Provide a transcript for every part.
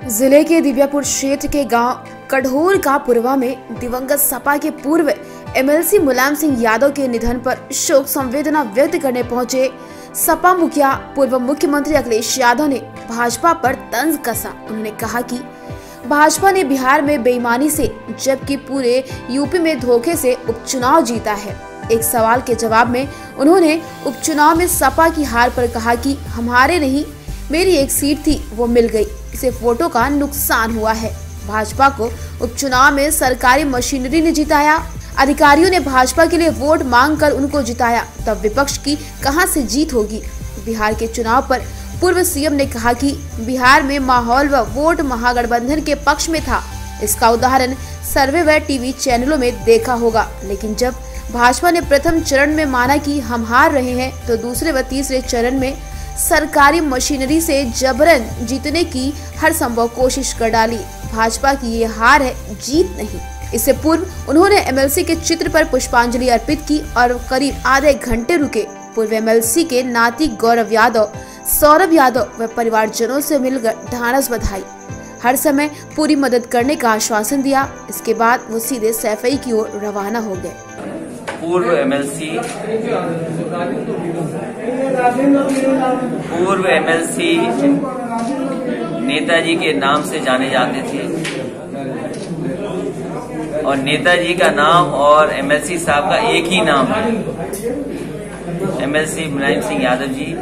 जिले के दिव्यापुर क्षेत्र के गांव कढ़ोल का पुरवा में दिवंगत सपा के पूर्व एमएलसी मुलायम सिंह यादव के निधन पर शोक संवेदना व्यक्त करने पहुंचे सपा मुखिया पूर्व मुख्यमंत्री अखिलेश यादव ने भाजपा पर तंज कसा। उन्होंने कहा कि भाजपा ने बिहार में बेईमानी से जबकि पूरे यूपी में धोखे से उपचुनाव जीता है। एक सवाल के जवाब में उन्होंने उपचुनाव में सपा की हार पर कहा कि हमारे नहीं, मेरी एक सीट थी वो मिल गई, इसे वोटों का नुकसान हुआ है। भाजपा को उपचुनाव में सरकारी मशीनरी ने जिताया, अधिकारियों ने भाजपा के लिए वोट मांगकर उनको जिताया, तब विपक्ष की कहां से जीत होगी। बिहार के चुनाव पर पूर्व सीएम ने कहा कि बिहार में माहौल व वोट महागठबंधन के पक्ष में था। इसका उदाहरण सर्वे व टीवी चैनलों में देखा होगा, लेकिन जब भाजपा ने प्रथम चरण में माना कि हम हार रहे हैं तो दूसरे व तीसरे चरण में सरकारी मशीनरी से जबरन जीतने की हर संभव कोशिश कर डाली। भाजपा की ये हार है, जीत नहीं। इससे पूर्व उन्होंने एमएलसी के चित्र पर पुष्पांजलि अर्पित की और करीब आधे घंटे रुके। पूर्व एमएलसी के नाती गौरव यादव, सौरभ यादव व परिवारजनों से मिलकर ढांढस बधाई, हर समय पूरी मदद करने का आश्वासन दिया। इसके बाद वो सीधे सैफई की ओर रवाना हो गए। पूर्व एमएलसी नेताजी के नाम से जाने जाते थे और नेताजी का नाम और एमएलसी साहब का एक ही नाम है। एमएलसी मुलायम सिंह यादव जी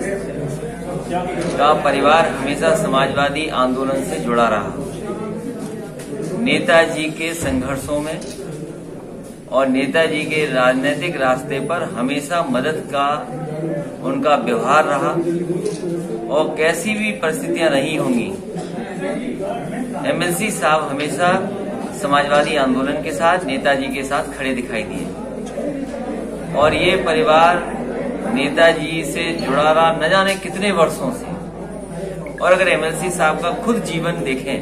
का परिवार हमेशा समाजवादी आंदोलन से जुड़ा रहा। नेताजी के संघर्षों में और नेताजी के राजनीतिक रास्ते पर हमेशा मदद का उनका व्यवहार रहा और कैसी भी परिस्थितियां रही होंगी, एमएलसी साहब हमेशा समाजवादी आंदोलन के साथ, नेताजी के साथ खड़े दिखाई दिए। और ये परिवार नेताजी से जुड़ा रहा न जाने कितने वर्षों से। और अगर एमएलसी साहब का खुद जीवन देखें,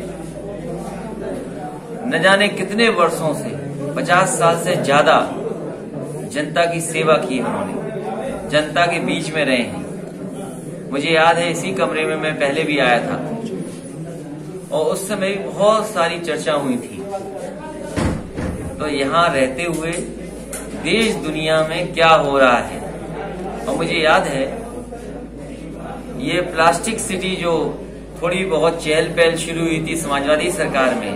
न जाने कितने वर्षों से 50 साल से ज्यादा जनता की सेवा की है उन्होंने, जनता के बीच में रहे हैं। मुझे याद है इसी कमरे में मैं पहले भी आया था और उस समय बहुत सारी चर्चा हुई थी। तो यहाँ रहते हुए देश दुनिया में क्या हो रहा है, और मुझे याद है ये प्लास्टिक सिटी जो थोड़ी बहुत चहल पहल शुरू हुई थी समाजवादी सरकार में,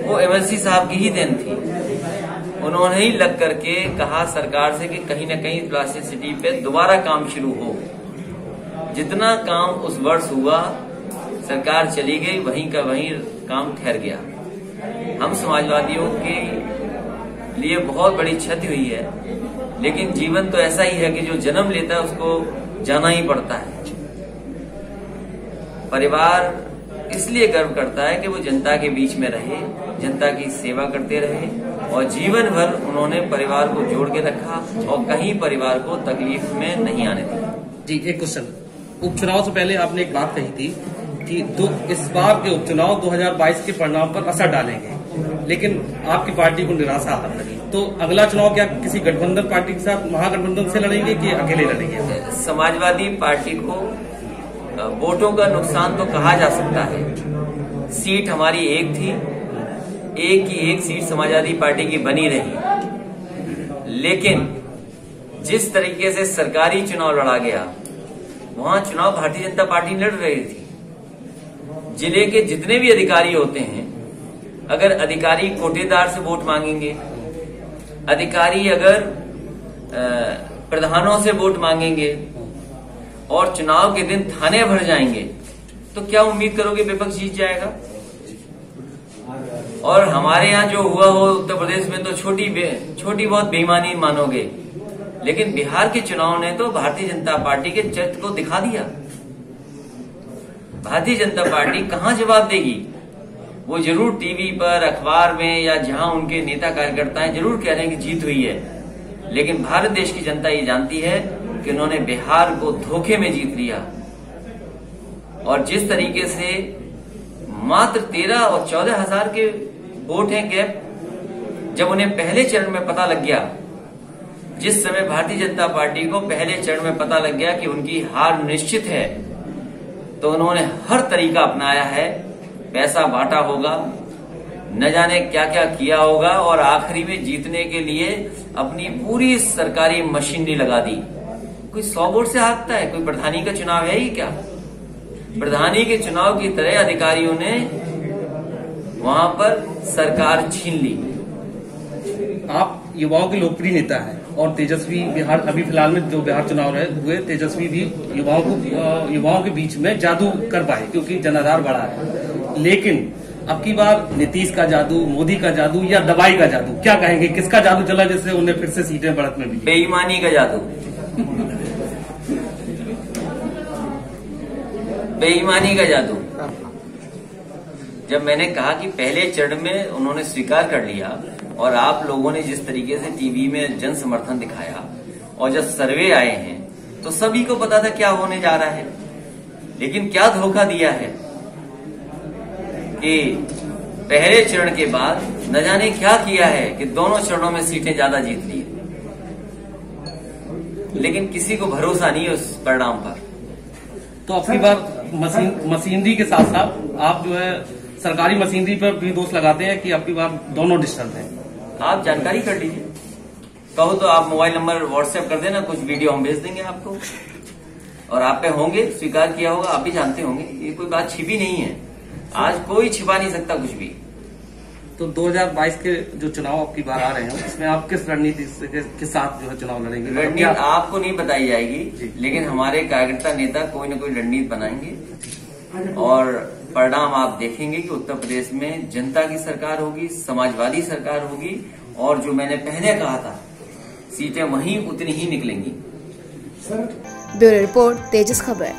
वो एमएलसी साहब की ही देन थी। उन्होंने ही लग करके कहा सरकार से कि कहीं न कहीं प्लास्टिक सिटी पे दोबारा काम शुरू हो। जितना काम उस वर्ष हुआ, सरकार चली गई, वहीं का वहीं काम ठहर गया। हम समाजवादियों के लिए बहुत बड़ी क्षति हुई है, लेकिन जीवन तो ऐसा ही है कि जो जन्म लेता है उसको जाना ही पड़ता है। परिवार इसलिए गर्व करता है कि वो जनता के बीच में रहे, जनता की सेवा करते रहे और जीवन भर उन्होंने परिवार को जोड़ के रखा और कहीं परिवार को तकलीफ में नहीं आने दिया। जी, एक क्वेश्चन। उपचुनाव से पहले आपने एक बात कही थी कि इस बार के उपचुनाव 2022 के परिणाम पर असर डालेंगे, लेकिन आपकी पार्टी को निराशा हाथ लगी। तो अगला चुनाव क्या किसी गठबंधन पार्टी के साथ, महागठबंधन से लड़ेंगे कि अकेले लड़ेंगे? समाजवादी पार्टी को वोटों का नुकसान तो कहा जा सकता है। सीट हमारी एक थी, एक की एक सीट समाजवादी पार्टी की बनी रही, लेकिन जिस तरीके से सरकारी चुनाव लड़ा गया, वहां चुनाव भारतीय जनता पार्टी लड़ रही थी। जिले के जितने भी अधिकारी होते हैं, अगर अधिकारी कोटेदार से वोट मांगेंगे, अधिकारी अगर प्रधानों से वोट मांगेंगे और चुनाव के दिन थाने भर जाएंगे, तो क्या उम्मीद करोगे विपक्ष जीत जाएगा? और हमारे यहाँ जो हुआ हो उत्तर प्रदेश में तो छोटी बहुत बेईमानी मानोगे, लेकिन बिहार के चुनाव ने तो भारतीय जनता पार्टी के चरित्र को दिखा दिया। भारतीय जनता पार्टी कहाँ जवाब देगी? वो जरूर टीवी पर, अखबार में या जहां उनके नेता कार्यकर्ता हैं जरूर कह रहे हैं कि जीत हुई है, लेकिन भारत देश की जनता ये जानती है कि उन्होंने बिहार को धोखे में जीत लिया। और जिस तरीके से मात्र 13 और 14 हजार के वोट हैं गैप, जब उन्हें पहले चरण में पता लग गया, जिस समय भारतीय जनता पार्टी को पहले चरण में पता लग गया कि उनकी हार निश्चित है, तो उन्होंने हर तरीका अपनाया है पैसा बांटा होगा, न जाने क्या क्या किया होगा, और आखिरी में जीतने के लिए अपनी पूरी सरकारी मशीनरी लगा दी। कोई 100 वोट से हारता है? कोई प्रधानी का चुनाव है ही क्या? प्रधानी के चुनाव की तरह अधिकारियों ने वहां पर सरकार छीन ली। आप युवाओं के लोकप्रिय नेता हैं और तेजस्वी बिहार, अभी फिलहाल में जो बिहार चुनाव हुए, तेजस्वी भी युवाओं के बीच में जादू कर पाए क्योंकि जनाधार बढ़ा है। लेकिन अब की बार नीतीश का जादू, मोदी का जादू या दवाई का जादू, क्या कहेंगे? किसका जादू चला जिससे उन्हें फिर से सीटें बढ़त में मिली? बेईमानी का जादू। बेईमानी का जादू। जब मैंने कहा कि पहले चरण में उन्होंने स्वीकार कर लिया और आप लोगों ने जिस तरीके से टीवी में जन समर्थन दिखाया और जब सर्वे आए हैं तो सभी को पता था क्या होने जा रहा है। लेकिन क्या धोखा दिया है कि पहले चरण के बाद न जाने क्या किया है कि दोनों चरणों में सीटें ज्यादा जीत ली। लेकिन किसी को भरोसा नहीं है उस परिणाम पर। तो आपकी बार मशीनरी के साथ साथ आप जो है सरकारी मशीनरी पर भी दोष लगाते हैं कि आपकी बार दोनों डिस्टर्ब हैं। आप जानकारी कर लीजिए, कहो तो आप मोबाइल नंबर व्हाट्सएप कर देना, कुछ वीडियो हम भेज देंगे आपको और आप पे होंगे, स्वीकार किया होगा, आप भी जानते होंगे। ये कोई बात छिपी नहीं है, आज कोई छिपा नहीं सकता कुछ भी। तो 2022 के जो चुनाव आपकी बार आ रहे हैं उसमें आप किस रणनीति के साथ जो है चुनाव लड़ेंगे? रणनीति आपको नहीं बताई जाएगी, लेकिन हमारे कार्यकर्ता नेता कोई न कोई रणनीति बनाएंगे और परिणाम आप देखेंगे कि उत्तर प्रदेश में जनता की सरकार होगी, समाजवादी सरकार होगी और जो मैंने पहले कहा था सीटें वहीं उतनी ही निकलेंगी। ब्यूरो रिपोर्ट, तेजस खबर।